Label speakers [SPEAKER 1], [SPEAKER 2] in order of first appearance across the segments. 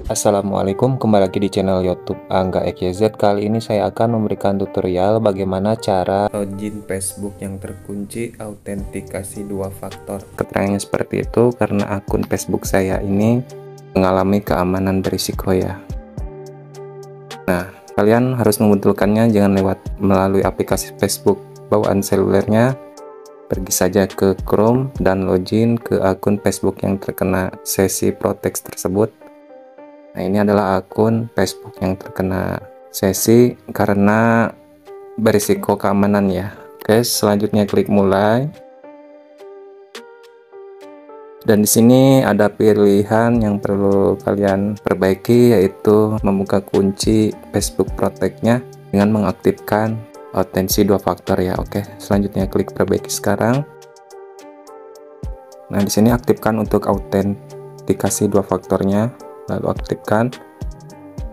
[SPEAKER 1] Assalamualaikum, kembali lagi di channel YouTube Angga XYZ. Kali ini saya akan memberikan tutorial bagaimana cara login Facebook yang terkunci autentikasi 2 faktor. Keterangannya seperti itu karena akun Facebook saya ini mengalami keamanan berisiko ya. Nah, kalian harus membetulkannya jangan melalui aplikasi Facebook bawaan selulernya. Pergi saja ke Chrome dan login ke akun Facebook yang terkena sesi proteksi tersebut. Nah, ini adalah akun Facebook yang terkena sesi karena berisiko keamanan ya. Oke, selanjutnya klik mulai. Dan di sini ada pilihan yang perlu kalian perbaiki, yaitu membuka kunci Facebook Protect-nya dengan mengaktifkan autentikasi 2 faktor ya. Oke, selanjutnya klik perbaiki sekarang. Nah, di sini aktifkan untuk autentikasi 2 faktornya. Lalu aktifkan,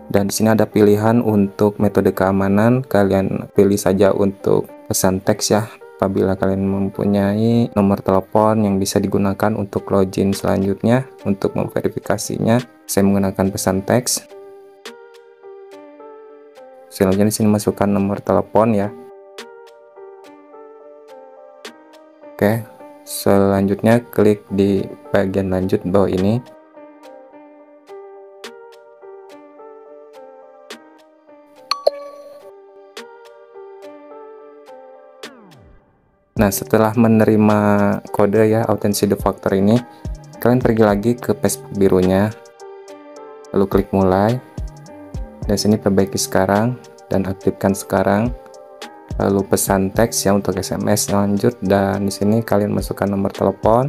[SPEAKER 1] dan di sini ada pilihan untuk metode keamanan. Kalian pilih saja untuk pesan teks ya, apabila kalian mempunyai nomor telepon yang bisa digunakan untuk login selanjutnya. Untuk memverifikasinya saya menggunakan pesan teks. Selanjutnya di sini masukkan nomor telepon ya. Oke, selanjutnya klik di bagian lanjut bawah ini. Nah, setelah menerima kode ya autentikasi 2 faktor ini, kalian pergi lagi ke Facebook birunya, lalu klik mulai, dan sini perbaiki sekarang dan aktifkan sekarang. Lalu pesan teks ya untuk SMS lanjut, dan di sini kalian masukkan nomor telepon,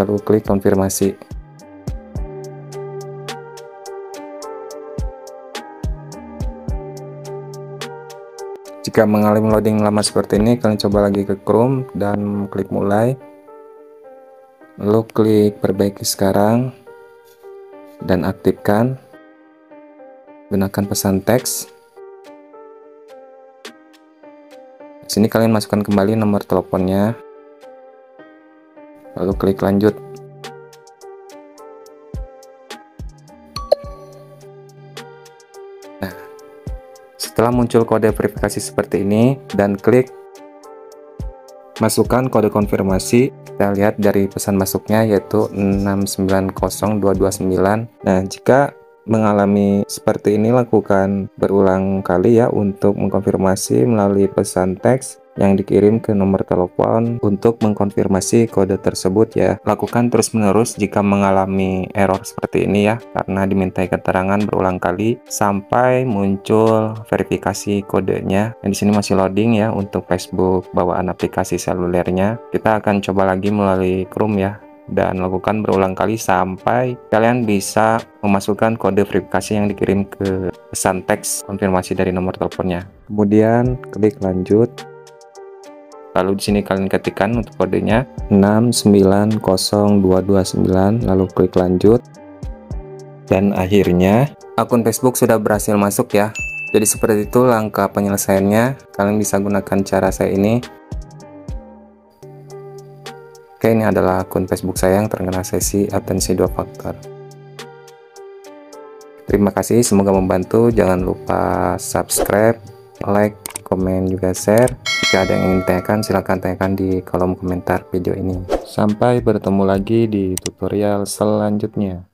[SPEAKER 1] lalu klik konfirmasi. Jika mengalami loading lama seperti ini, kalian coba lagi ke Chrome dan klik mulai, lalu klik perbaiki sekarang dan aktifkan. Gunakan pesan teks. Di sini kalian masukkan kembali nomor teleponnya, lalu klik lanjut. Nah, setelah muncul kode verifikasi seperti ini dan klik masukkan kode konfirmasi, kita lihat dari pesan masuknya yaitu 6900229. Nah, jika mengalami seperti ini, lakukan berulang kali ya untuk mengkonfirmasi melalui pesan teks yang dikirim ke nomor telepon untuk mengkonfirmasi kode tersebut ya. Lakukan terus-menerus jika mengalami error seperti ini ya, karena dimintai keterangan berulang kali sampai muncul verifikasi kodenya. Dan di sini masih loading ya untuk Facebook bawaan aplikasi selulernya. Kita akan coba lagi melalui Chrome ya, dan lakukan berulang kali sampai kalian bisa memasukkan kode verifikasi yang dikirim ke pesan teks konfirmasi dari nomor teleponnya. Kemudian klik lanjut. Lalu di sini kalian ketikkan untuk kodenya 6900229, lalu klik lanjut. Dan akhirnya akun Facebook sudah berhasil masuk ya. Jadi seperti itu langkah penyelesaiannya. Kalian bisa gunakan cara saya ini. Oke, ini adalah akun Facebook saya yang terkena sesi autentikasi 2 faktor. Terima kasih, semoga membantu. Jangan lupa subscribe, like, komen, juga share. Jika ada yang ingin ditanyakan, silahkan tanyakan di kolom komentar video ini. Sampai bertemu lagi di tutorial selanjutnya.